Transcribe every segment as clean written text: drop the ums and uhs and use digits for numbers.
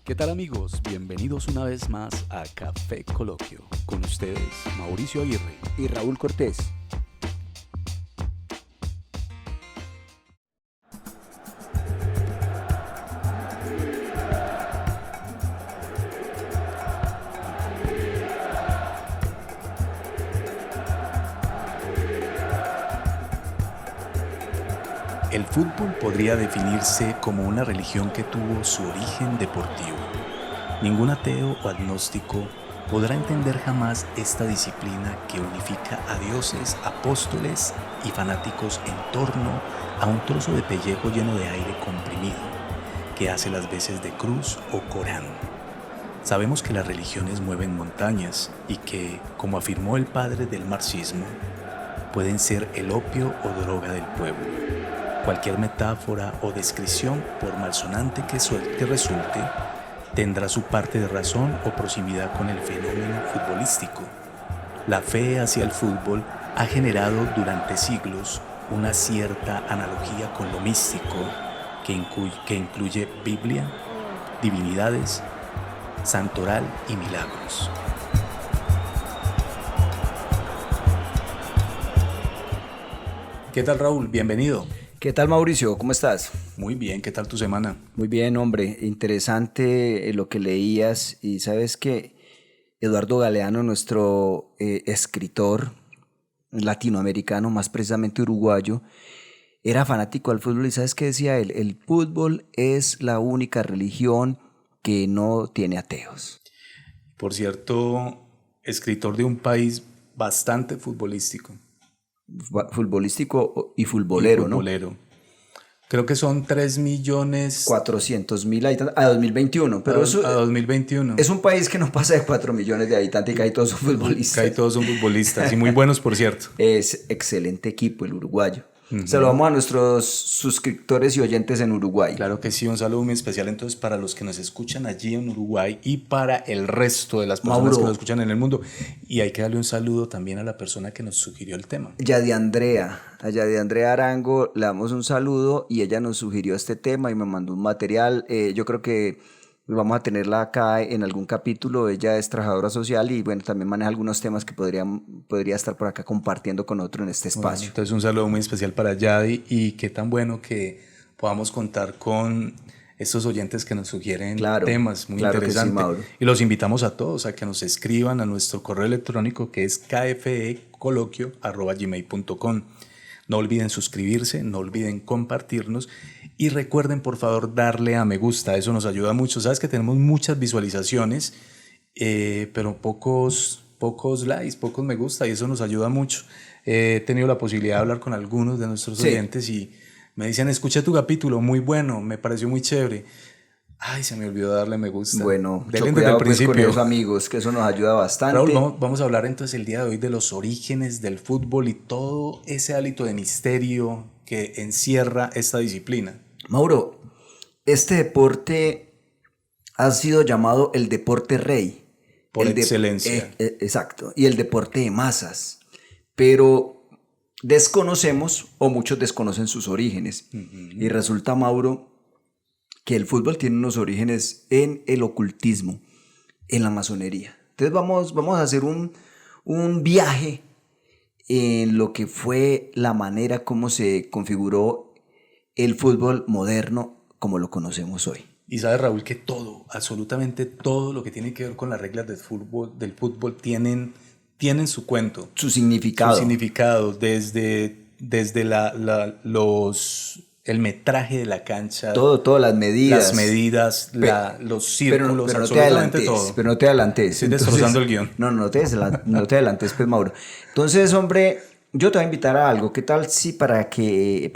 ¿Qué tal amigos? Bienvenidos una vez más a Café Coloquio. Con ustedes, Mauricio Aguirre y Raúl Cortés. El fútbol podría definirse como una religión que tuvo su origen deportivo. Ningún ateo o agnóstico podrá entender jamás esta disciplina que unifica a dioses, apóstoles y fanáticos en torno a un trozo de pellejo lleno de aire comprimido, que hace las veces de cruz o Corán. Sabemos que las religiones mueven montañas y que, como afirmó el padre del marxismo, pueden ser el opio o droga del pueblo. Cualquier metáfora o descripción, por malsonante que resulte, tendrá su parte de razón o proximidad con el fenómeno futbolístico. La fe hacia el fútbol ha generado durante siglos una cierta analogía con lo místico que incluye Biblia, divinidades, santoral y milagros. ¿Qué tal, Raúl? Bienvenido. ¿Qué tal, Mauricio? ¿Cómo estás? Muy bien, ¿qué tal tu semana? Muy bien, hombre. Interesante lo que leías. Y sabes que Eduardo Galeano, nuestro escritor latinoamericano, más precisamente uruguayo, era fanático al fútbol. ¿Y sabes qué decía él? El fútbol es la única religión que no tiene ateos. Por cierto, escritor de un país bastante futbolístico. Futbolístico y futbolero, ¿no? Creo que son 3.400.000 habitantes a 2021, pero a 2021. Es un país que no pasa de 4 millones de habitantes y que ahí todos son futbolistas. Y muy buenos, por cierto. Es excelente equipo el uruguayo. Saludamos a nuestros suscriptores y oyentes en Uruguay. Claro que sí, un saludo muy especial entonces para los que nos escuchan allí en Uruguay y para el resto de las personas que nos escuchan en el mundo. Y hay que darle un saludo también a la persona que nos sugirió el tema. Yadi Andrea Arango, le damos un saludo y ella nos sugirió este tema y me mandó un material. Yo creo que vamos a tenerla acá en algún capítulo. Ella es trabajadora social y bueno, también maneja algunos temas que podría estar por acá compartiendo con otro en este espacio. Bueno, entonces un saludo muy especial para Yadi y qué tan bueno que podamos contar con estos oyentes que nos sugieren temas muy interesantes. Sí, y los invitamos a todos a que nos escriban a nuestro correo electrónico que es kfecoloquio@gmail.com. No olviden suscribirse, no olviden compartirnos y recuerden por favor darle a me gusta, eso nos ayuda mucho. Sabes que tenemos muchas visualizaciones, pero pocos likes, pocos me gusta y eso nos ayuda mucho. He tenido la posibilidad de hablar con algunos de nuestros oyentes y me dicen, escuché tu capítulo, muy bueno, me pareció muy chévere. Ay, se me olvidó darle me gusta. Bueno, mucho cuidado pues con esos amigos, que eso nos ayuda bastante. Raúl, vamos a hablar entonces el día de hoy de los orígenes del fútbol y todo ese hálito de misterio que encierra esta disciplina. Mauro, este deporte ha sido llamado el deporte rey. Por excelencia. Exacto, y el deporte de masas. Pero desconocemos, o muchos desconocen sus orígenes. Y resulta, Mauro, que el fútbol tiene unos orígenes en el ocultismo, en la masonería. Entonces vamos a hacer un viaje en lo que fue la manera como se configuró el fútbol moderno como lo conocemos hoy. Y sabes, Raúl, que todo, absolutamente todo lo que tiene que ver con las reglas del fútbol tienen su cuento. Su significado. Desde el metraje de la cancha. Todo, las medidas. Los círculos, pero absolutamente todo. Pero no te adelantes. Estoy destrozando el guión. No te adelantes, pues, Mauro. Entonces, hombre, yo te voy a invitar a algo. ¿Qué tal si para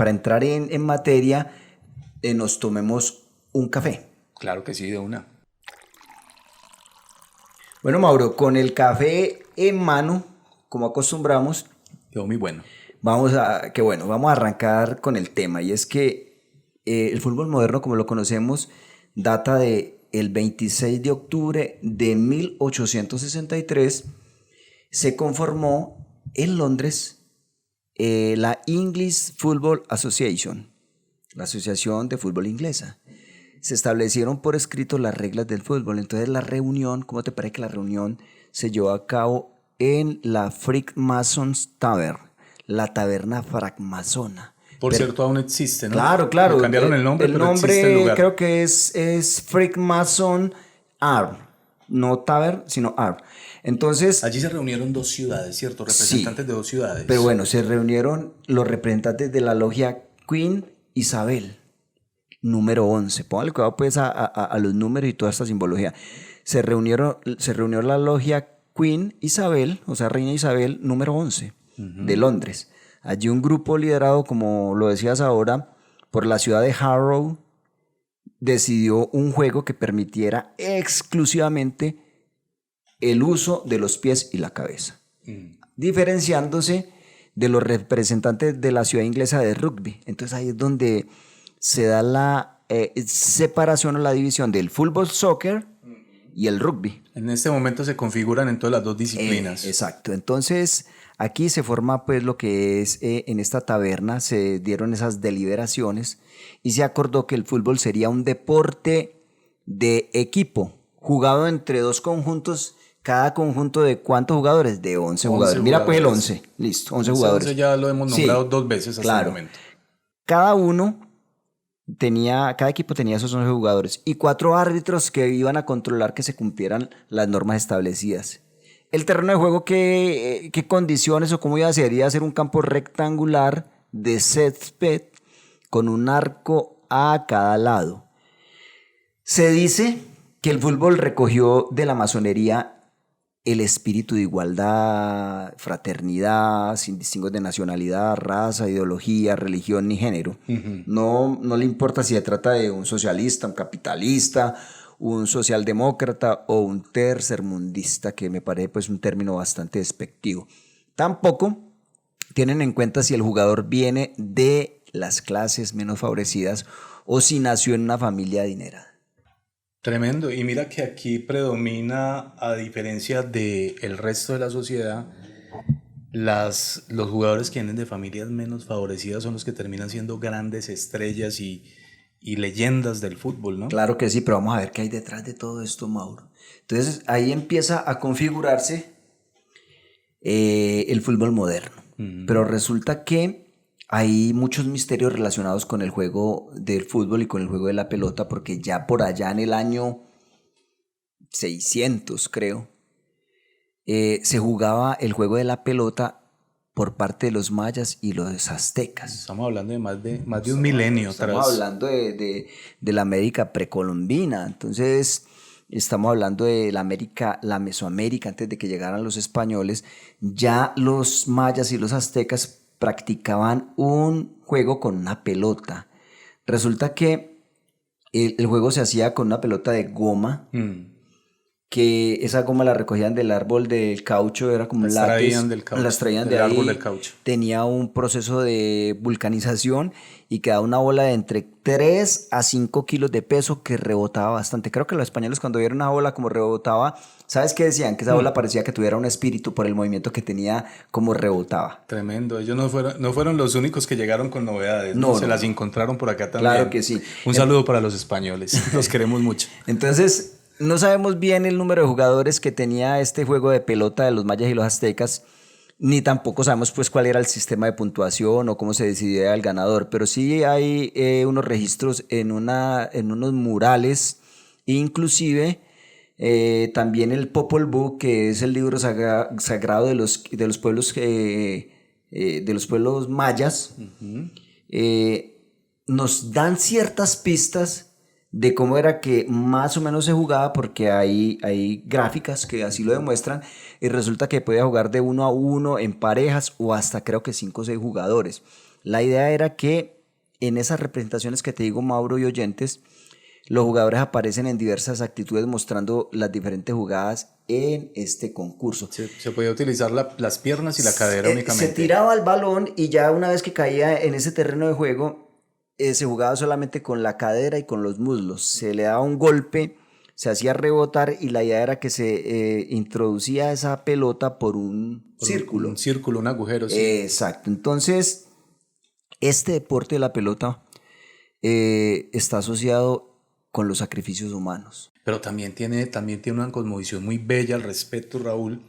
entrar en materia nos tomemos un café? Claro que sí, de una. Bueno, Mauro, con el café en mano, como acostumbramos. Quedó muy bueno. Vamos a arrancar con el tema, y es que el fútbol moderno, como lo conocemos, data del 26 de octubre de 1863. Se conformó en Londres la English Football Association, la Asociación de Fútbol Inglesa. se establecieron por escrito las reglas del fútbol. Entonces la reunión, ¿cómo te parece que la reunión se llevó a cabo en la Frankmasons Tavern, la taberna francmasona? Por cierto, aún existe, ¿no? Claro. Le cambiaron el nombre, pero existe el lugar. Creo que es Frankmason Art, no Tavern, sino Art. Entonces, allí se reunieron 2 ciudades, ¿cierto? Representantes de 2 ciudades. Pero bueno, se reunieron los representantes de la logia Queen Isabel, número 11. Póngale cuidado pues a los números y toda esta simbología. Se reunió la logia Queen Isabel, o sea, Reina Isabel, número 11, de Londres. Allí un grupo liderado, como lo decías ahora, por la ciudad de Harrow, decidió un juego que permitiera exclusivamente el uso de los pies y la cabeza, diferenciándose de los representantes de la ciudad inglesa de rugby. Entonces ahí es donde se da la separación o la división del fútbol, soccer y el rugby. En este momento se configuran en todas las 2 disciplinas. Exacto. Entonces aquí se forma pues lo que es en esta taberna, se dieron esas deliberaciones y se acordó que el fútbol sería un deporte de equipo, jugado entre 2 conjuntos. Cada conjunto de ¿cuántos jugadores? De 11 jugadores. Mira pues el 11. Listo, 11 jugadores. 11 ya lo hemos nombrado 2 veces hasta el momento. Cada equipo tenía esos 11 jugadores y 4 árbitros que iban a controlar que se cumplieran las normas establecidas. El terreno de juego, ¿qué condiciones o cómo iba a ser? Iba a ser un campo rectangular de césped con un arco a cada lado. Se dice que el fútbol recogió de la masonería el espíritu de igualdad, fraternidad, sin distingos de nacionalidad, raza, ideología, religión ni género. No le importa si se trata de un socialista, un capitalista, un socialdemócrata o un tercermundista, que me parece pues un término bastante despectivo. Tampoco tienen en cuenta si el jugador viene de las clases menos favorecidas o si nació en una familia adinerada. Tremendo. Y mira que aquí predomina, a diferencia del resto de la sociedad, los jugadores que vienen de familias menos favorecidas son los que terminan siendo grandes estrellas y leyendas del fútbol, ¿no? Claro que sí, pero vamos a ver qué hay detrás de todo esto, Mauro. Entonces ahí empieza a configurarse el fútbol moderno. Pero resulta que hay muchos misterios relacionados con el juego del fútbol y con el juego de la pelota, porque ya por allá en el año 600, creo, se jugaba el juego de la pelota por parte de los mayas y los aztecas. Estamos hablando de más de un milenio atrás. Estamos hablando de la América precolombina. Entonces estamos hablando de la Mesoamérica, antes de que llegaran los españoles. Ya los mayas y los aztecas practicaban un juego con una pelota. Resulta que el juego se hacía con una pelota de goma, que esa goma la recogían del árbol del caucho, era como un látex. Las traían del árbol del caucho. Tenía un proceso de vulcanización y quedaba una bola de entre 3 a 5 kilos de peso que rebotaba bastante. Creo que los españoles, cuando vieron una bola como rebotaba, ¿sabes qué decían? Que esa bola parecía que tuviera un espíritu por el movimiento que tenía, como rebotaba. Tremendo. Ellos no fueron los únicos que llegaron con novedades. No. Se las encontraron por acá también. Claro que sí. Un saludo para los españoles. Los queremos mucho. Entonces, no sabemos bien el número de jugadores que tenía este juego de pelota de los mayas y los aztecas, ni tampoco sabemos pues cuál era el sistema de puntuación o cómo se decidía el ganador, pero sí hay unos registros en unos murales, inclusive también el Popol Vuh, que es el libro sagrado de los pueblos mayas, nos dan ciertas pistas de cómo era que más o menos se jugaba, porque hay gráficas que así lo demuestran, y resulta que podía jugar de 1 a 1 en parejas o hasta creo que 5 o 6 jugadores. La idea era que en esas representaciones que te digo, Mauro y oyentes, los jugadores aparecen en diversas actitudes mostrando las diferentes jugadas en este concurso. Se podía utilizar las piernas y la cadera únicamente. Se tiraba el balón y ya una vez que caía en ese terreno de juego, se jugaba solamente con la cadera y con los muslos. Se le daba un golpe, se hacía rebotar y la idea era que se introducía esa pelota por un círculo. Un círculo, un agujero. Sí. Exacto. Entonces, este deporte de la pelota está asociado con los sacrificios humanos. Pero también tiene una cosmovisión muy bella al respecto, Raúl,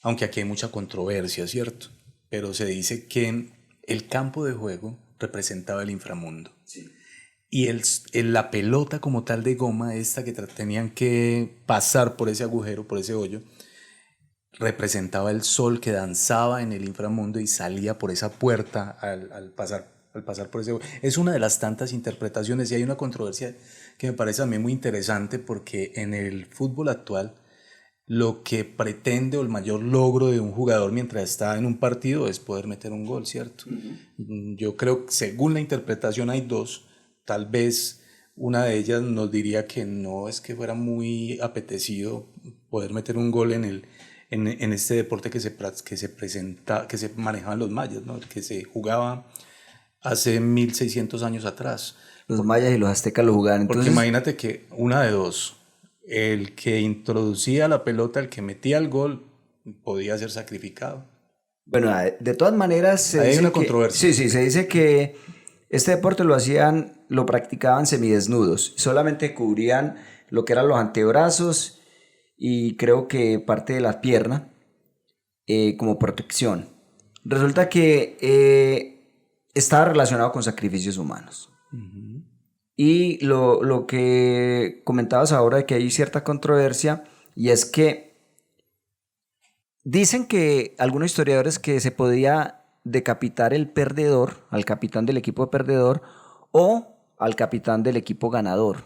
aunque aquí hay mucha controversia, ¿cierto? Pero se dice que el campo de juego representaba el inframundo. Sí. Y la pelota como tal de goma, esta que tenían que pasar por ese agujero, por ese hoyo, representaba el sol que danzaba en el inframundo y salía por esa puerta al pasar por ese hoyo. Es una de las tantas interpretaciones y hay una controversia que me parece a mí muy interesante porque en el fútbol actual lo que pretende o el mayor logro de un jugador mientras está en un partido es poder meter un gol, ¿cierto? Yo creo que según la interpretación hay dos, tal vez una de ellas nos diría que no es que fuera muy apetecido poder meter un gol en este deporte que se manejaba en los mayas, ¿no? Que se jugaba hace 1600 años atrás. Los mayas y los aztecas lo jugaban. Entonces, porque imagínate que una de dos, el que introducía la pelota, el que metía el gol, podía ser sacrificado. Bueno, de todas maneras... Hay una controversia. Sí, se dice que este deporte lo practicaban semidesnudos. Solamente cubrían lo que eran los antebrazos y creo que parte de la pierna como protección. Resulta que estaba relacionado con sacrificios humanos. Uh-huh. Y lo que comentabas ahora de que hay cierta controversia, y es que dicen que algunos historiadores que se podía decapitar el perdedor, al capitán del equipo perdedor o al capitán del equipo ganador.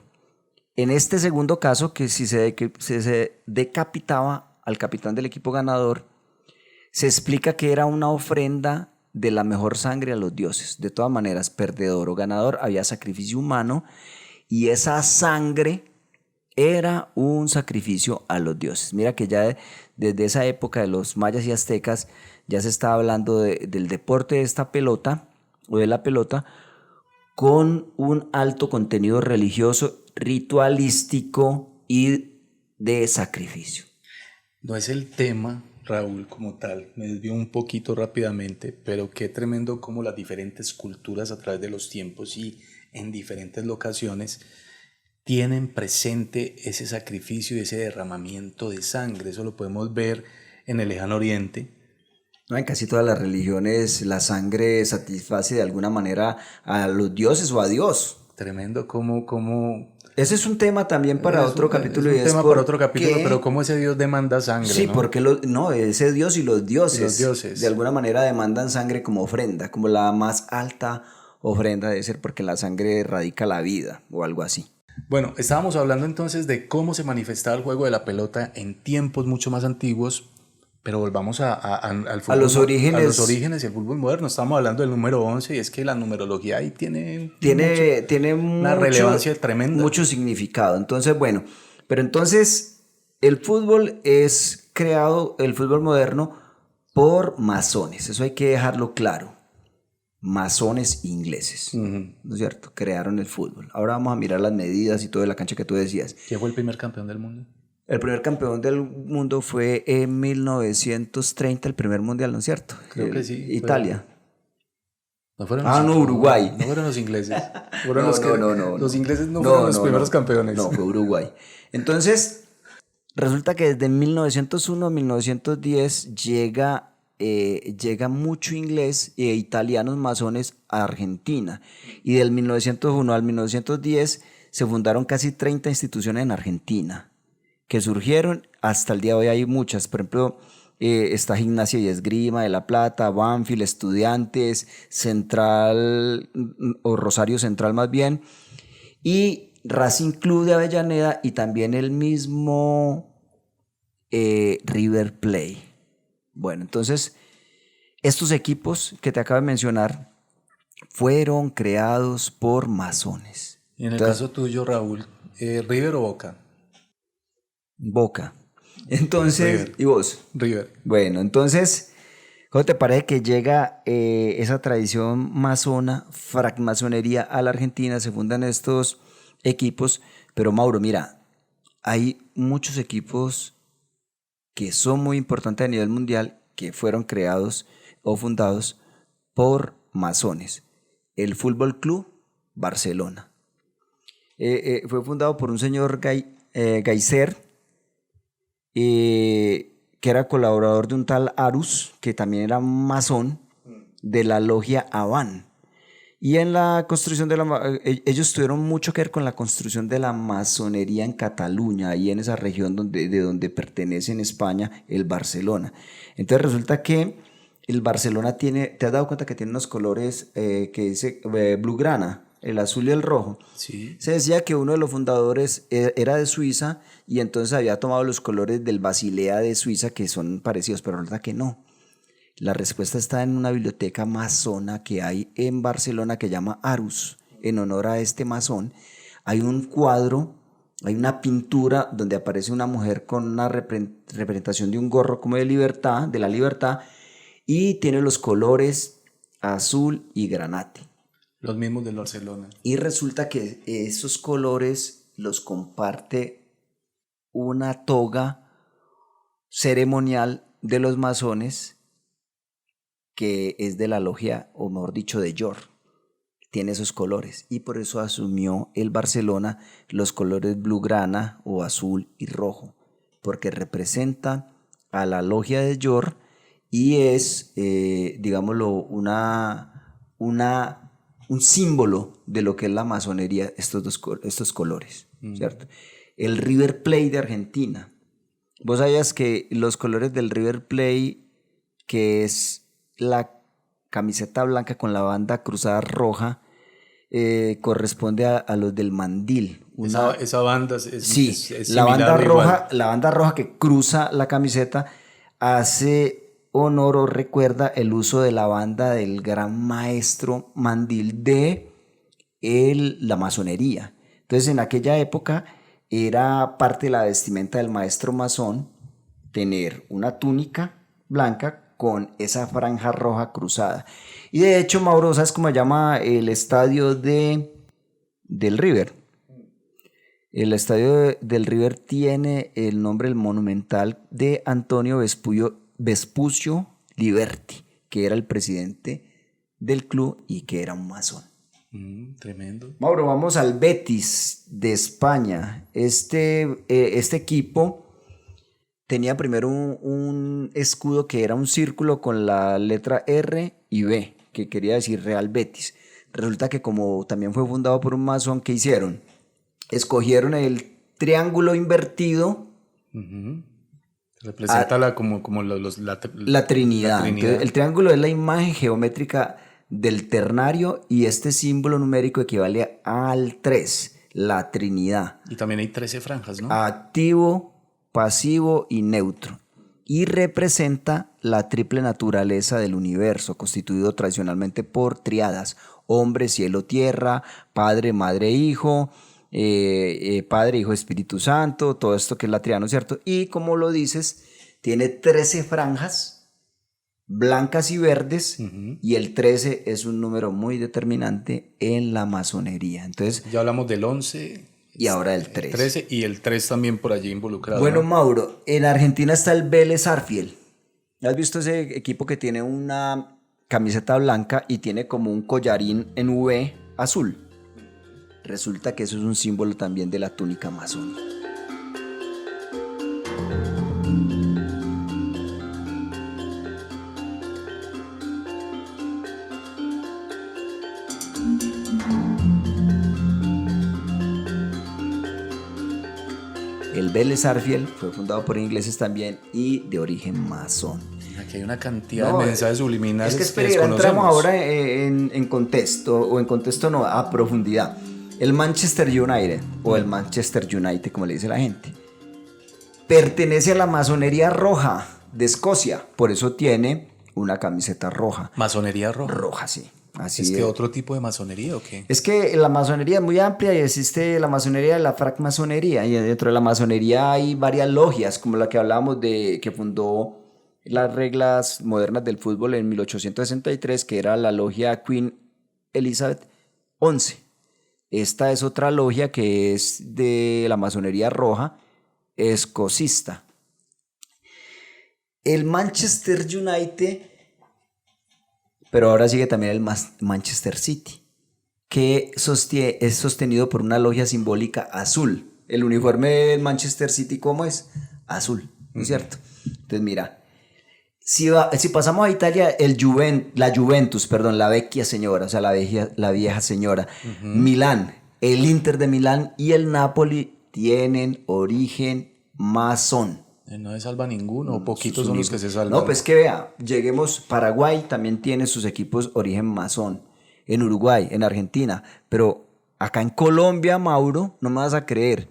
En este segundo caso, que si se decapitaba al capitán del equipo ganador, se explica que era una ofrenda de la mejor sangre a los dioses. De todas maneras, perdedor o ganador, había sacrificio humano y esa sangre era un sacrificio a los dioses. Mira que ya desde esa época de los mayas y aztecas ya se estaba hablando del deporte de esta pelota o de la pelota con un alto contenido religioso, ritualístico y de sacrificio. No es el tema, Raúl, como tal, me desvío un poquito rápidamente, pero qué tremendo cómo las diferentes culturas a través de los tiempos y en diferentes locaciones tienen presente ese sacrificio y ese derramamiento de sangre. Eso lo podemos ver en el Lejano Oriente. No, en casi todas las religiones la sangre satisface de alguna manera a los dioses o a Dios. Tremendo cómo ese es un tema también para otro capítulo. Es un tema para otro capítulo, pero cómo ese Dios demanda sangre. Sí, ¿no? Porque ese Dios y los dioses de alguna manera demandan sangre como ofrenda, como la más alta ofrenda debe ser, porque la sangre radica la vida o algo así. Bueno, estábamos hablando entonces de cómo se manifestaba el juego de la pelota en tiempos mucho más antiguos, pero volvamos al fútbol, a los orígenes y el fútbol moderno. Estamos hablando del número 11 y es que la numerología ahí tiene una relevancia tremenda. Mucho significado. Entonces, bueno, pero entonces el fútbol es creado, el fútbol moderno, por masones. Eso hay que dejarlo claro. Masones ingleses, ¿no es cierto? Crearon el fútbol. Ahora vamos a mirar las medidas y todo de la cancha que tú decías. ¿Quién fue el primer campeón del mundo? El primer campeón del mundo fue en 1930, el primer mundial, ¿no es cierto? Creo que sí. Italia. No fueron Uruguay. No fueron los ingleses. No. Los ingleses no fueron los primeros campeones. No, fue Uruguay. Entonces, resulta que desde 1901 a 1910 llega mucho inglés e italianos masones a Argentina. Y del 1901 al 1910 se fundaron casi 30 instituciones en Argentina que surgieron. Hasta el día de hoy hay muchas. Por ejemplo, está Gimnasia y Esgrima de La Plata, Banfield, Estudiantes, Central o Rosario Central más bien, y Racing Club de Avellaneda y también el mismo River Plate. Bueno, entonces estos equipos que te acabo de mencionar fueron creados por masones. Y en el caso tuyo, Raúl, ¿River o Boca? Boca. Entonces, River. ¿y vos? River. Bueno, entonces, ¿cómo te parece que llega esa tradición masona, francmasonería a la Argentina? Se fundan estos equipos, pero Mauro, mira, hay muchos equipos que son muy importantes a nivel mundial que fueron creados o fundados por masones. El Fútbol Club Barcelona, Fue fundado por un señor Gaiser, que era colaborador de un tal Arus, que también era masón de la logia Aban. Y en la construcción ellos tuvieron mucho que ver con la construcción de la masonería en Cataluña, ahí en esa región de donde pertenece en España el Barcelona. Entonces resulta que el Barcelona tiene, ¿te has dado cuenta que tiene unos colores que dice blaugrana? El azul y el rojo. Sí. Se decía que uno de los fundadores era de Suiza y entonces había tomado los colores del Basilea de Suiza, que son parecidos, pero resulta que no. La respuesta está en una biblioteca masona que hay en Barcelona que llama Arus, en honor a este masón. Hay un cuadro, hay una pintura donde aparece una mujer con una representación de un gorro como de la libertad, y tiene los colores azul y granate. Los mismos del Barcelona. Y resulta que esos colores los comparte una toga ceremonial de los masones que es de la logia, o mejor dicho, de York. Tiene esos colores y por eso asumió el Barcelona los colores blaugrana o azul y rojo, porque representan a la logia de York y es, digámoslo, un símbolo de lo que es la masonería, estos colores, ¿cierto? El River Plate de Argentina. Vos sabías que los colores del River Plate, que es la camiseta blanca con la banda cruzada roja, corresponde a los del mandil. Esa banda sí, es la banda roja, la banda roja que cruza la camiseta hace honor o recuerda el uso de la banda del gran maestro mandil de la masonería. Entonces, en aquella época era parte de la vestimenta del maestro masón tener una túnica blanca con esa franja roja cruzada. Y de hecho, Mauro, ¿sabes cómo se llama el estadio del River? El estadio del River tiene el nombre, el monumental, de Antonio Vespucio Liberti, que era el presidente del club y que era un masón. Tremendo. Mauro, vamos al Betis de España. Este equipo tenía primero un escudo que era un círculo con la letra R y B, que quería decir Real Betis. Resulta que como también fue fundado por un masón, ¿qué hicieron? Escogieron el triángulo invertido. Representa la Trinidad. Entonces, el triángulo es la imagen geométrica del ternario y este símbolo numérico equivale al 3, la Trinidad. Y también hay 13 franjas, ¿no? Activo, pasivo y neutro. Y representa la triple naturaleza del universo, constituido tradicionalmente por triadas: hombre, cielo, tierra, padre, madre, hijo, Padre, Hijo, Espíritu Santo, todo esto que es la triada, ¿cierto? Y como lo dices, tiene 13 franjas blancas y verdes, y el 13 es un número muy determinante en la masonería. Entonces, ya hablamos del 11 y ahora el 13. 13 y el 3 también por allí involucrado. Bueno, ¿no? Mauro, en Argentina está el Vélez Sarsfield. ¿Has visto ese equipo que tiene una camiseta blanca y tiene como un collarín en V azul? Resulta que eso es un símbolo también de la túnica masónica. El Vélez Sarsfield fue fundado por ingleses también y de origen masón. Aquí hay una cantidad de mensajes subliminales. Es que entramos ahora en contexto, o en contexto no, a profundidad. El Manchester United, o el Manchester United como le dice la gente, pertenece a la masonería roja de Escocia, por eso tiene una camiseta roja. ¿Masonería roja? Roja, sí. Así ¿Es que otro tipo de masonería o qué? Es que la masonería es muy amplia y existe la masonería y la francmasonería, y dentro de la masonería hay varias logias, como la que hablábamos de que fundó las reglas modernas del fútbol en 1863, que era la logia Queen Elizabeth XI. Esta es otra logia que es de la masonería roja escocista. El Manchester United, pero ahora sigue también el Manchester City, que es sostenido por una logia simbólica azul. El uniforme del Manchester City, ¿cómo es? Azul, ¿no es cierto? Entonces, mira, si pasamos a Italia, la Juventus, perdón, la vecchia señora, o sea, la vieja señora. Milán, el Inter de Milán y el Napoli tienen origen masón. No se salva ninguno, poquitos son los que se salvan. No, pues que vea, lleguemos, Paraguay también tiene sus equipos origen masón, en Uruguay, en Argentina, pero acá en Colombia, Mauro, no me vas a creer,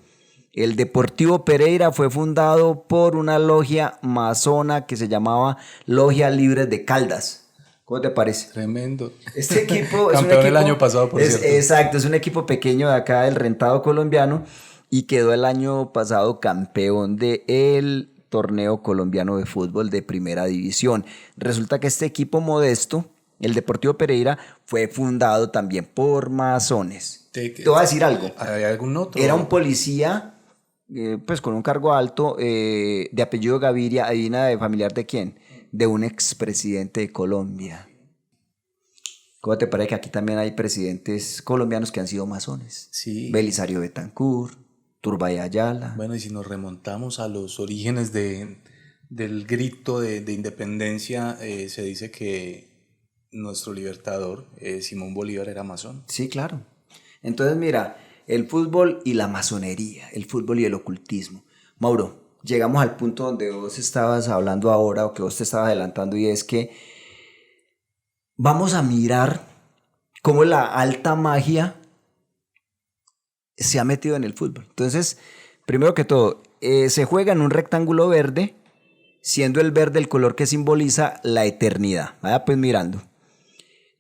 el Deportivo Pereira fue fundado por una logia masona que se llamaba Logia Libre de Caldas. ¿Cómo te parece? Tremendo. Este equipo es campeón el año pasado, por cierto. Exacto, es un equipo pequeño de acá del rentado colombiano y quedó el año pasado campeón del torneo colombiano de fútbol de primera división. Resulta que este equipo modesto, el Deportivo Pereira, fue fundado también por masones. Te voy a decir algo. ¿Hay algún otro? Era un policía, pues con un cargo alto, de apellido Gaviria, adivina de familiar de quién, de un expresidente de Colombia. ¿Cómo te parece que aquí también hay presidentes colombianos que han sido masones? Sí. Belisario Betancur, Turbay Ayala. Bueno, y si nos remontamos a los orígenes del grito de independencia, se dice que nuestro libertador, Simón Bolívar, era masón. Sí, claro. Entonces, mira, el fútbol y la masonería, el fútbol y el ocultismo. Mauro, llegamos al punto donde vos estabas hablando ahora o que vos te estabas adelantando, y es que vamos a mirar cómo la alta magia se ha metido en el fútbol. Entonces, primero que todo, se juega en un rectángulo verde, siendo el verde el color que simboliza la eternidad. Vaya pues mirando.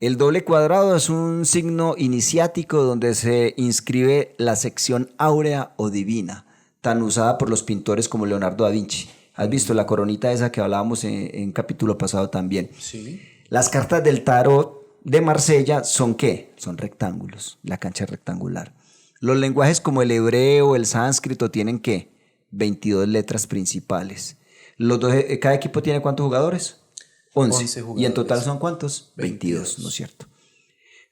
El doble cuadrado es un signo iniciático donde se inscribe la sección áurea o divina, tan usada por los pintores como Leonardo da Vinci. ¿Has visto la coronita esa que hablábamos en capítulo pasado también? Sí. Las cartas del tarot de Marsella son ¿qué? Son rectángulos, la cancha es rectangular. Los lenguajes como el hebreo, el sánscrito tienen ¿qué? 22 letras principales. Cada equipo tiene ¿cuántos jugadores? 11 jugadores. ¿Y en total son cuántos? 22, ¿no es cierto?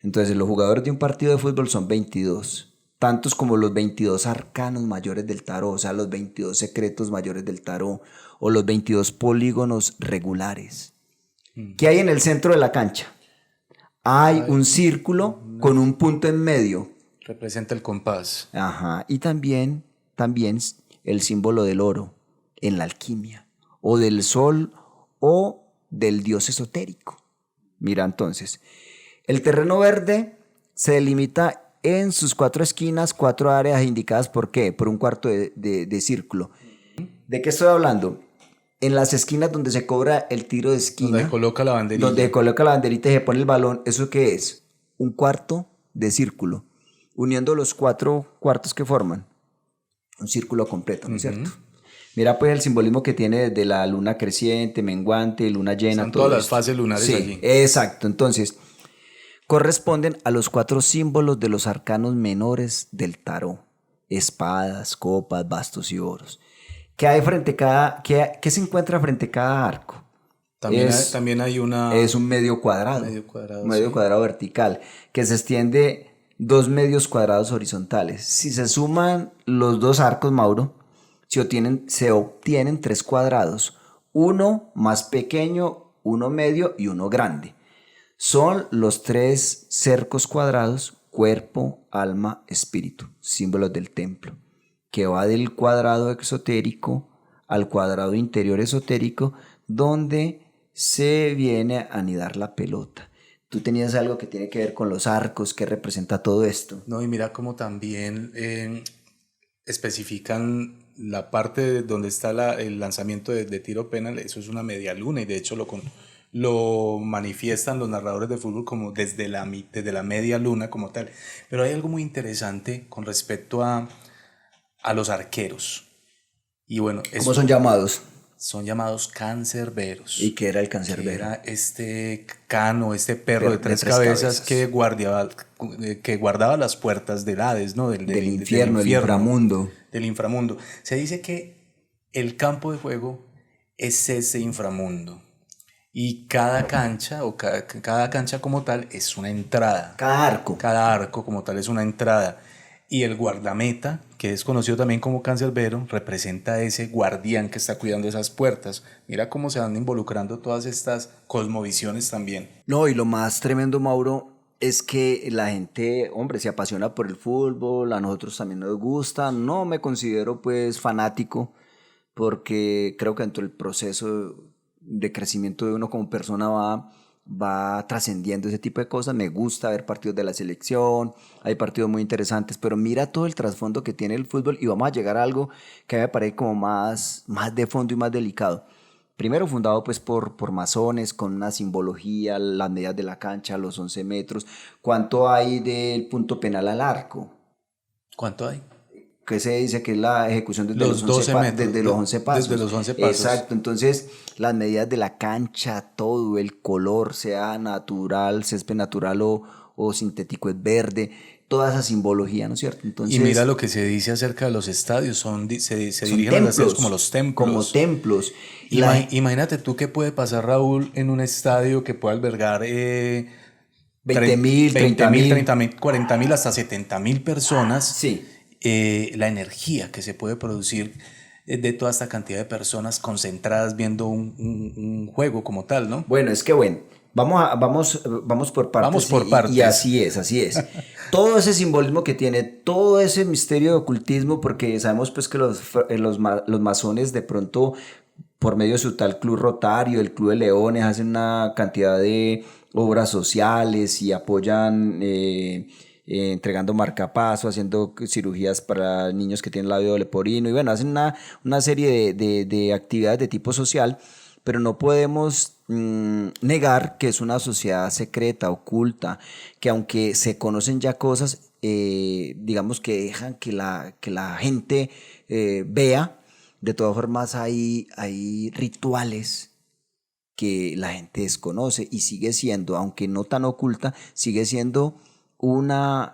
Entonces los jugadores de un partido de fútbol son 22, tantos como los 22 arcanos mayores del tarot, o sea, los 22 secretos mayores del tarot, o los 22 polígonos regulares. ¿Qué hay en el centro de la cancha? Hay un círculo con un punto en medio. Representa el compás. Ajá, y también el símbolo del oro en la alquimia, o del sol, o del dios esotérico. Mira entonces, el terreno verde se delimita en sus 4 esquinas, 4 áreas indicadas ¿por qué? Por un cuarto de círculo. ¿De qué estoy hablando? En las esquinas donde se cobra el tiro de esquina. Donde coloca la banderita. Donde coloca la banderita y se pone el balón. ¿Eso qué es? Un cuarto de círculo, uniendo los 4 cuartos que forman un círculo completo, ¿no es cierto? Mira pues el simbolismo que tiene desde la luna creciente, menguante, luna llena. Son todas las fases lunares allí. Exacto. Entonces, corresponden a los 4 símbolos de los arcanos menores del tarot. Espadas, copas, bastos y oros. ¿Qué hay qué se encuentra frente a cada arco? También hay una... Es un medio cuadrado. Un medio cuadrado vertical, que se extiende 2 medios cuadrados horizontales. Si se suman los 2 arcos, Mauro, se obtienen 3 cuadrados, uno más pequeño, uno medio y uno grande. Son los 3 cercos cuadrados, cuerpo, alma, espíritu, símbolos del templo, que va del cuadrado exotérico al cuadrado interior esotérico, donde se viene a anidar la pelota. Tú tenías algo que tiene que ver con los arcos, que representa todo esto. No, y mira cómo también especifican la parte donde está el lanzamiento de tiro penal. Eso es una media luna, y de hecho lo manifiestan los narradores de fútbol como desde la media luna como tal. Pero hay algo muy interesante con respecto a los arqueros. Y bueno, ¿cómo son llamados? Son llamados cancerberos. ¿Y qué era el cancerbero? Era este cano, este perro de tres cabezas que guardaba las puertas del Hades, ¿no? Del infierno, del inframundo. Del inframundo. Se dice que el campo de juego es ese inframundo. Y cada cancha, o cada cancha como tal, es una entrada. Cada arco. Cada arco como tal es una entrada. Y el guardameta, que es conocido también como cancerbero, representa a ese guardián que está cuidando esas puertas. Mira cómo se van involucrando todas estas cosmovisiones también. No, y lo más tremendo, Mauro, es que la gente, hombre, se apasiona por el fútbol, a nosotros también nos gusta. No me considero pues fanático, porque creo que dentro del proceso de crecimiento de uno como persona va trascendiendo ese tipo de cosas. Me gusta ver partidos de la selección, hay partidos muy interesantes, pero mira todo el trasfondo que tiene el fútbol y vamos a llegar a algo que a mí me parece como más de fondo y más delicado. Primero fundado pues por masones, con una simbología, las medidas de la cancha, los 11 metros. ¿Cuánto hay del punto penal al arco? ¿Cuánto hay? Que se dice que es la ejecución desde Los 12 metros, desde los 11 pasos. desde los 11 pasos. Exacto, entonces las medidas de la cancha, todo, el color, sea natural, césped natural o sintético, es verde, toda esa simbología, ¿no es cierto? Entonces, Y mira lo que se dice acerca de los estadios, se son dirigen a los estadios templos, como los templos. como templos. La- Imagínate tú qué puede pasar, Raúl, en un estadio que puede albergar 20.000, 30.000. 30.000, 40.000, hasta 70.000 personas. Sí. La energía que se puede producir de toda esta cantidad de personas concentradas viendo un juego como tal, ¿no? Bueno, es que bueno, vamos por partes. Vamos por y partes. así es, así es. Todo ese simbolismo que tiene, todo ese misterio de ocultismo, porque sabemos pues que los masones de pronto, por medio de su tal Club Rotario, el Club de Leones, hacen una cantidad de obras sociales y apoyan entregando marcapaso, haciendo cirugías para niños que tienen labio leporino y bueno, hacen una serie de actividades de tipo social, pero no podemos negar que es una sociedad secreta, oculta, que aunque se conocen ya cosas, digamos que dejan que la gente vea. De todas formas hay rituales que la gente desconoce y sigue siendo, aunque no tan oculta, sigue siendo una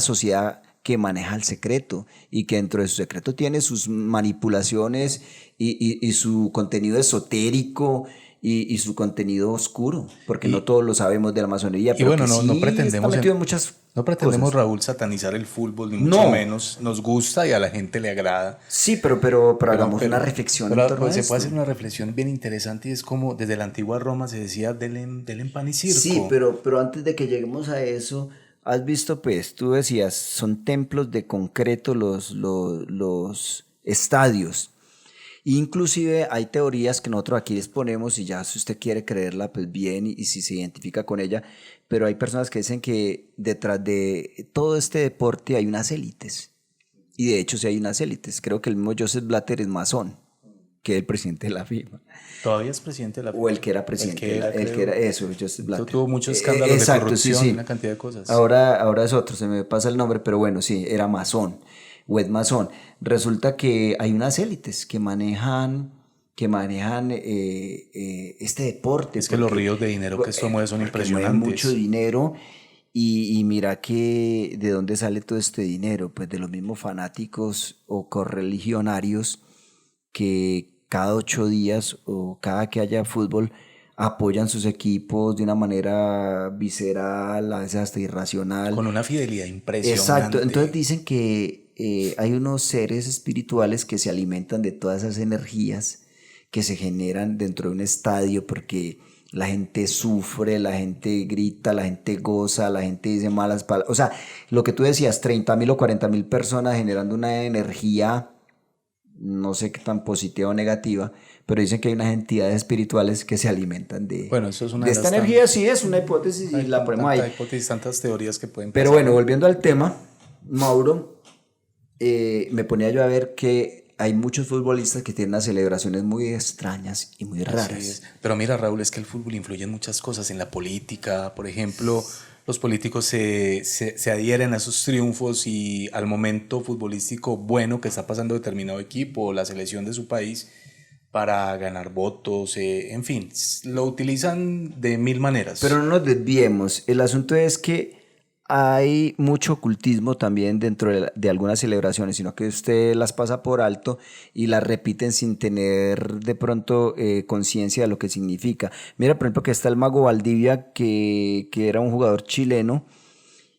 sociedad que maneja el secreto y que dentro de su secreto tiene sus manipulaciones y su contenido esotérico y su contenido oscuro, porque no todos lo sabemos de la masonería, Y pero bueno, que no sí pretendemos, está metido en muchas no pretendemos, cosas. Raúl, satanizar el fútbol, ni mucho No. menos. Nos gusta y a la gente le agrada. Sí, pero hagamos una reflexión en torno a se esto. puede hacer una reflexión bien interesante y es como desde la antigua Roma se decía del pan y circo. Sí, pero antes de que lleguemos a eso, has visto, pues, tú decías, son templos de concreto los estadios. Inclusive hay teorías que nosotros aquí les ponemos y ya si usted quiere creerla, pues bien, y si se identifica con ella, pero hay personas que dicen que detrás de todo este deporte hay unas élites. Y de hecho sí hay unas élites. Creo que el mismo Joseph Blatter es masón, que es el presidente de la FIFA. Todavía es presidente de la FIFA. O el que era presidente. El que era eso, Joseph Blatter. Tuvo muchos escándalos de corrupción y una cantidad de cosas. Ahora es otro, se me pasa el nombre, pero bueno, sí, era masón o es masón. Resulta que hay unas élites que manejan este deporte. Es que los ríos de dinero que esto mueve son impresionantes. Mueve mucho dinero y mira que de dónde sale todo este dinero, pues de los mismos fanáticos o correligionarios que cada 8 días o cada que haya fútbol apoyan sus equipos de una manera visceral, a veces hasta irracional. Con una fidelidad impresionante. Exacto, entonces dicen que hay unos seres espirituales que se alimentan de todas esas energías que se generan dentro de un estadio porque la gente sufre, la gente grita, la gente goza, la gente dice malas palabras. O sea, lo que tú decías, 30.000 o 40.000 personas generando una energía, no sé qué tan positiva o negativa, pero dicen que hay unas entidades espirituales que se alimentan bueno, eso es una de esta energía. Sí, es una hipótesis y la ponemos ahí. Hay hipótesis, tantas teorías que pueden pasar. Pero bueno, volviendo al tema, Mauro, me ponía yo a ver que hay muchos futbolistas que tienen unas celebraciones muy extrañas y muy raras. Así es. Pero mira, Raúl, es que el fútbol influye en muchas cosas, en la política, por ejemplo, los políticos se adhieren a esos triunfos y al momento futbolístico bueno que está pasando determinado equipo o la selección de su país para ganar votos, en fin, lo utilizan de mil maneras. Pero no nos desviemos, el asunto es que hay mucho ocultismo también dentro de algunas celebraciones, sino que usted las pasa por alto y las repiten sin tener de pronto conciencia de lo que significa. Mira, por ejemplo, que está el Mago Valdivia, que era un jugador chileno,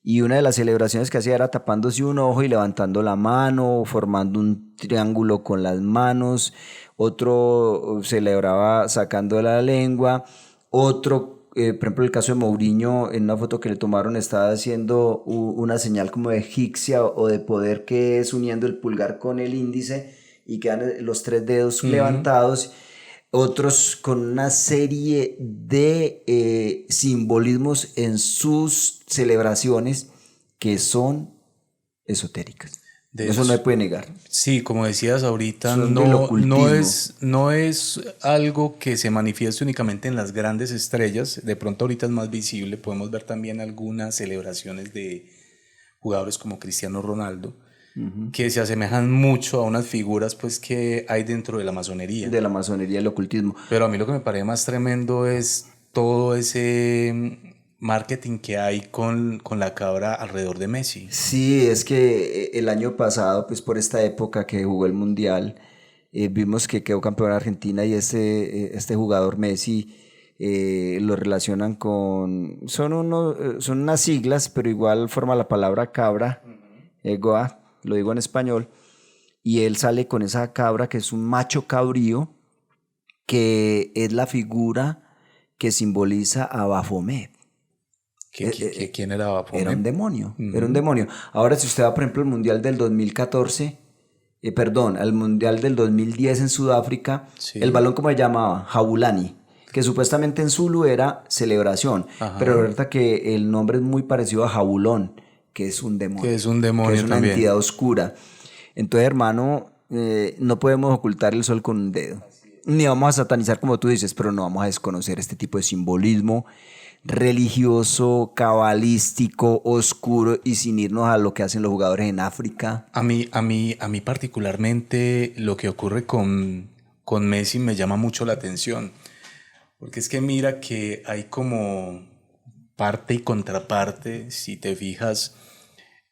y una de las celebraciones que hacía era tapándose un ojo y levantando la mano, formando un triángulo con las manos. Otro celebraba sacando la lengua. Otro, por ejemplo, el caso de Mourinho, en una foto que le tomaron, estaba haciendo una señal como de egipcia o de poder, que es uniendo el pulgar con el índice y quedan los 3 dedos levantados. Otros con una serie de simbolismos en sus celebraciones que son esotéricas. Eso no se puede negar. Sí, como decías ahorita, Son del ocultismo. no es algo que se manifieste únicamente en las grandes estrellas. De pronto ahorita es más visible. Podemos ver también algunas celebraciones de jugadores como Cristiano Ronaldo, que se asemejan mucho a unas figuras pues que hay dentro de la masonería. De la masonería y el ocultismo. Pero a mí lo que me parece más tremendo es todo ese marketing que hay con la cabra alrededor de Messi. Sí, es que el año pasado, pues por esta época que jugó el Mundial, vimos que quedó campeón Argentina y este jugador Messi lo relacionan con... son unas siglas, pero igual forma la palabra cabra, Goa, lo digo en español, y él sale con esa cabra que es un macho cabrío, que es la figura que simboliza a Baphomet. ¿Quién era Baphomet? Era un demonio, era un demonio. Ahora, si usted va, por ejemplo, al Mundial del 2014, al Mundial del 2010 en Sudáfrica, Sí. el balón, ¿cómo se llamaba? Jabulani, que supuestamente en Zulu era celebración, pero la verdad que el nombre es muy parecido a Jabulón, que es un demonio. Que es un demonio que es una también. entidad oscura. Entonces, hermano, no podemos ocultar el sol con un dedo. Ni vamos a satanizar, como tú dices, pero no vamos a desconocer este tipo de simbolismo religioso, cabalístico, oscuro, y sin irnos a lo que hacen los jugadores en África. A mí particularmente lo que ocurre con Messi me llama mucho la atención, porque es que mira que hay como parte y contraparte. Si te fijas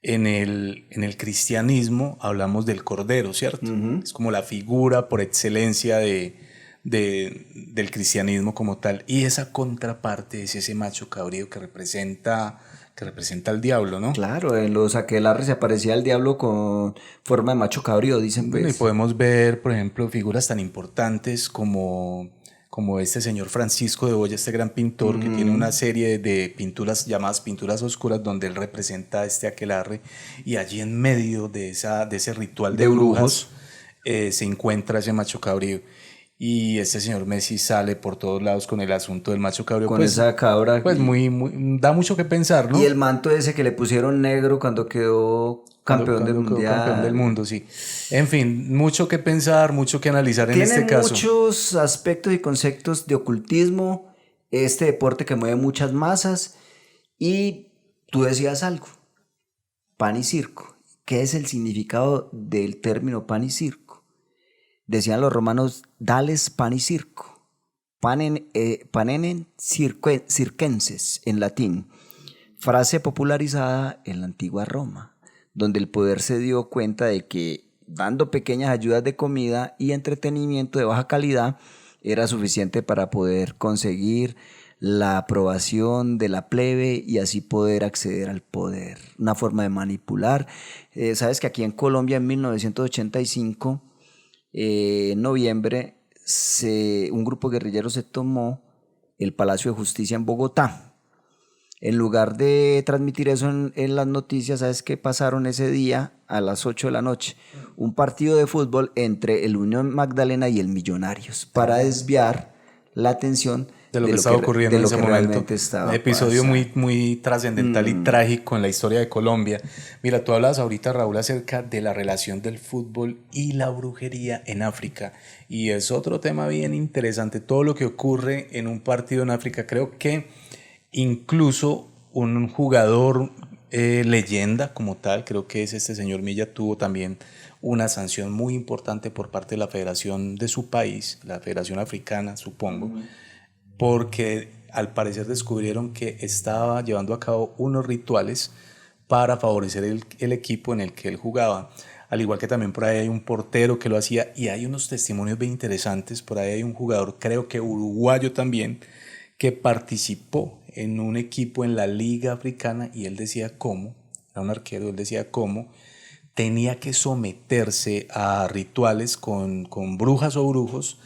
en el cristianismo, hablamos del Cordero, ¿cierto? Es como la figura por excelencia del cristianismo como tal, y esa contraparte es ese macho cabrío que representa al diablo, ¿no? Claro, en los aquelarres se aparecía el diablo con forma de macho cabrío, dicen pues. Bueno, y podemos ver, por ejemplo, figuras tan importantes como este señor Francisco de Goya, este gran pintor, que tiene una serie de pinturas llamadas pinturas oscuras, donde él representa este aquelarre, y allí en medio de ese ritual de brujos se encuentra ese macho cabrío. Y este señor Messi sale por todos lados con el asunto del macho cabrío. Con pues, esa cabra. Pues da mucho que pensar, ¿no? Y el manto ese que le pusieron negro cuando quedó campeón del mundial. Campeón del mundo, sí. En fin, mucho que pensar, mucho que analizar en este caso. Tiene muchos aspectos y conceptos de ocultismo, este deporte que mueve muchas masas. Y tú decías algo, pan y circo. ¿Qué es el significado del término pan y circo? Decían los romanos, dales pan y circo. Panenen circenses en latín, frase popularizada en la antigua Roma, donde el poder se dio cuenta de que dando pequeñas ayudas de comida y entretenimiento de baja calidad era suficiente para poder conseguir la aprobación de la plebe y así poder acceder al poder. Una forma de manipular. Sabes que aquí en Colombia en 1985, en noviembre, un grupo guerrillero se tomó el Palacio de Justicia en Bogotá. En lugar de transmitir eso en las noticias, ¿sabes qué pasaron ese día a las 8 de la noche? Un partido de fútbol entre el Unión Magdalena y el Millonarios, para desviar la atención de lo que estaba ocurriendo en ese momento. Un episodio muy trascendental y trágico en la historia de Colombia. Mira, tú hablabas ahorita, Raúl, acerca de la relación del fútbol y la brujería en África, y es otro tema bien interesante, todo lo que ocurre en un partido en África. Creo que incluso un jugador leyenda como tal, creo que es este señor Milla, tuvo también una sanción muy importante por parte de la federación de su país, la Federación Africana, supongo, porque al parecer descubrieron que estaba llevando a cabo unos rituales para favorecer el equipo en el que él jugaba. Al igual que también por ahí hay un portero que lo hacía, y hay unos testimonios bien interesantes. Por ahí hay un jugador, creo que uruguayo también, que participó en un equipo en la Liga Africana, y él decía cómo, era un arquero, él decía cómo tenía que someterse a rituales con brujas o brujos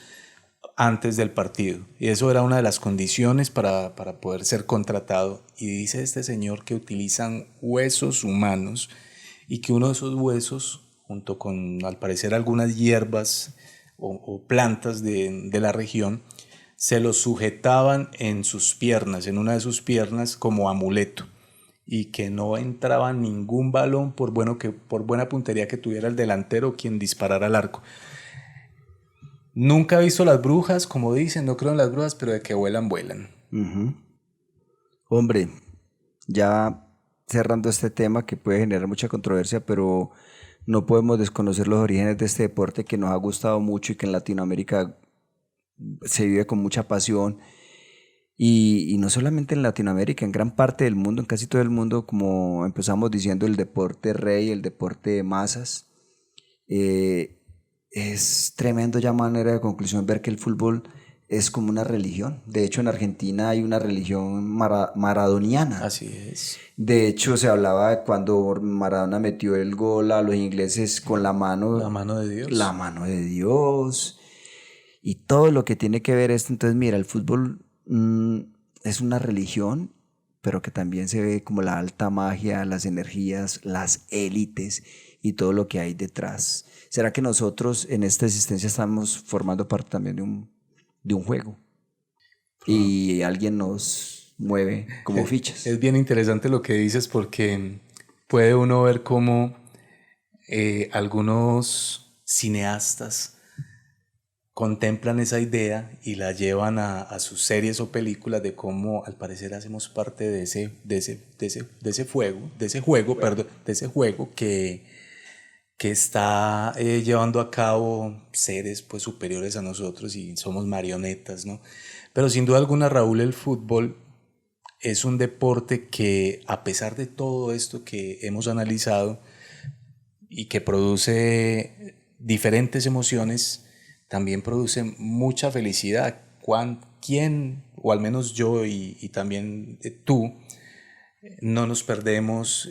antes del partido. Y eso era una de las condiciones para poder ser contratado. Y dice este señor que utilizan huesos humanos, y que uno de esos huesos, junto con al parecer algunas hierbas o plantas de la región, se los sujetaban en sus piernas, en una de sus piernas, como amuleto, y que no entraba ningún balón por buena puntería que tuviera el delantero o quien disparara al arco. Nunca he visto las brujas, como dicen, no creo en las brujas, pero de que vuelan, vuelan. Uh-huh. Hombre, ya cerrando este tema que puede generar mucha controversia, pero no podemos desconocer los orígenes de este deporte que nos ha gustado mucho y que en Latinoamérica se vive con mucha pasión. Y no solamente en Latinoamérica, en gran parte del mundo, en casi todo el mundo, como empezamos diciendo, el deporte rey, el deporte de masas. Es tremendo ya manera de conclusión ver que el fútbol es como una religión. De hecho, en Argentina hay una religión maradoniana. Así es. De hecho, se hablaba de cuando Maradona metió el gol a los ingleses con la mano. La mano de Dios. La mano de Dios. Y todo lo que tiene que ver esto. Entonces, mira, el fútbol es una religión, pero que también se ve como la alta magia, las energías, las élites y todo lo que hay detrás. ¿Será que nosotros en esta existencia estamos formando parte también de un juego? Y alguien nos mueve como fichas. Es bien interesante lo que dices, porque puede uno ver cómo algunos cineastas contemplan esa idea y la llevan a sus series o películas, de cómo al parecer hacemos parte de ese juego que está llevando a cabo seres pues superiores a nosotros, y somos marionetas, ¿no? Pero sin duda alguna, Raúl, el fútbol es un deporte que, a pesar de todo esto que hemos analizado y que produce diferentes emociones, también produce mucha felicidad. ¿Quién, o al menos yo y también tú, no nos perdemos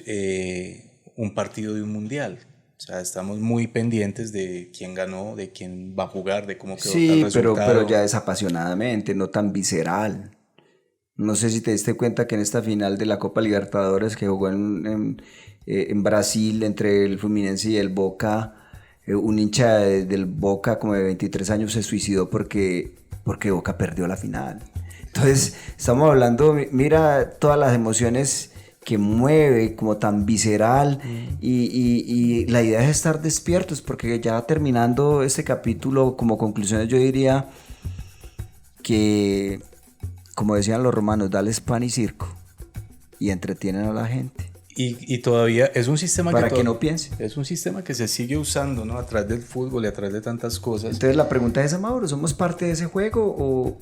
un partido de un mundial? O sea, estamos muy pendientes de quién ganó, de quién va a jugar, de cómo quedó tal resultado. pero ya desapasionadamente, no tan visceral. No sé si te diste cuenta que en esta final de la Copa Libertadores que jugó en Brasil entre el Fluminense y el Boca, un hincha del Boca como de 23 años se suicidó porque Boca perdió la final. Entonces estamos hablando, mira todas las emociones que mueve, como tan visceral, y la idea es estar despiertos, porque ya terminando este capítulo, como conclusiones, yo diría que, como decían los romanos, dales pan y circo, y entretienen a la gente. Y todavía es un sistema para que no piense. Es un sistema que se sigue usando, ¿no? A través del fútbol y a través de tantas cosas. Entonces la pregunta es, Mauro, ¿somos parte de ese juego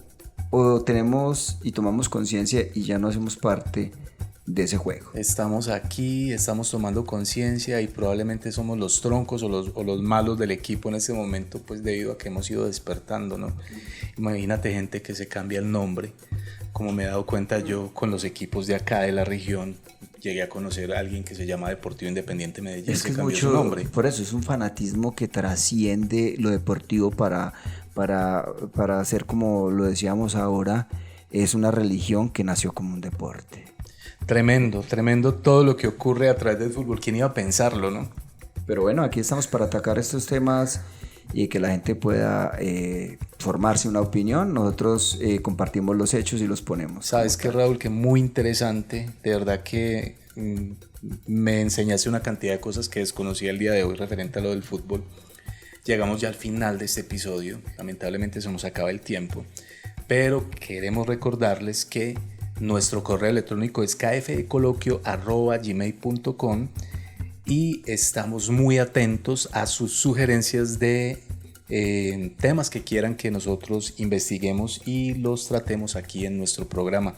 o tenemos y tomamos conciencia y ya no hacemos parte de ese juego? Estamos aquí, estamos tomando conciencia, y probablemente somos los troncos o los malos del equipo en este momento, pues debido a que hemos ido despertando, ¿no? Imagínate gente que se cambia el nombre, como me he dado cuenta yo con los equipos de acá de la región. Llegué a conocer a alguien que se llama Deportivo Independiente Medellín, es que cambió mucho, su nombre. Por eso es un fanatismo que trasciende lo deportivo para hacer, como lo decíamos ahora, es una religión que nació como un deporte. Tremendo todo lo que ocurre a través del fútbol. ¿Quién iba a pensarlo, no? Pero bueno, aquí estamos para atacar estos temas y que la gente pueda formarse una opinión. Nosotros compartimos los hechos y los ponemos. ¿Sabes qué, Raúl? Que muy interesante. De verdad que me enseñaste una cantidad de cosas que desconocía el día de hoy referente a lo del fútbol. Llegamos ya al final de este episodio. Lamentablemente se nos acaba el tiempo. Pero queremos recordarles que nuestro correo electrónico es kfecoloquio@gmail.com, y estamos muy atentos a sus sugerencias de temas que quieran que nosotros investiguemos y los tratemos aquí en nuestro programa.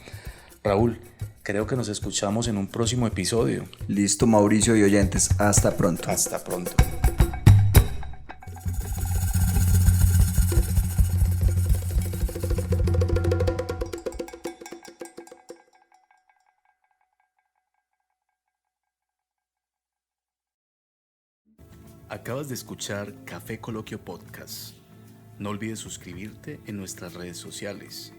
Raúl, Creo que nos escuchamos en un próximo episodio. Listo, Mauricio y oyentes, hasta pronto. Hasta pronto. Acabas de escuchar Café Coloquio Podcast. No olvides suscribirte en nuestras redes sociales.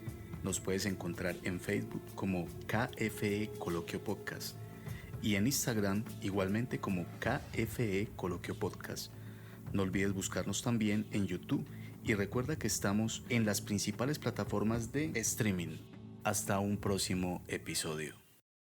Nos puedes encontrar en Facebook como KFE Coloquio Podcast y en Instagram igualmente como KFE Coloquio Podcast. No olvides buscarnos también en YouTube y recuerda que estamos en las principales plataformas de streaming. Hasta un próximo episodio.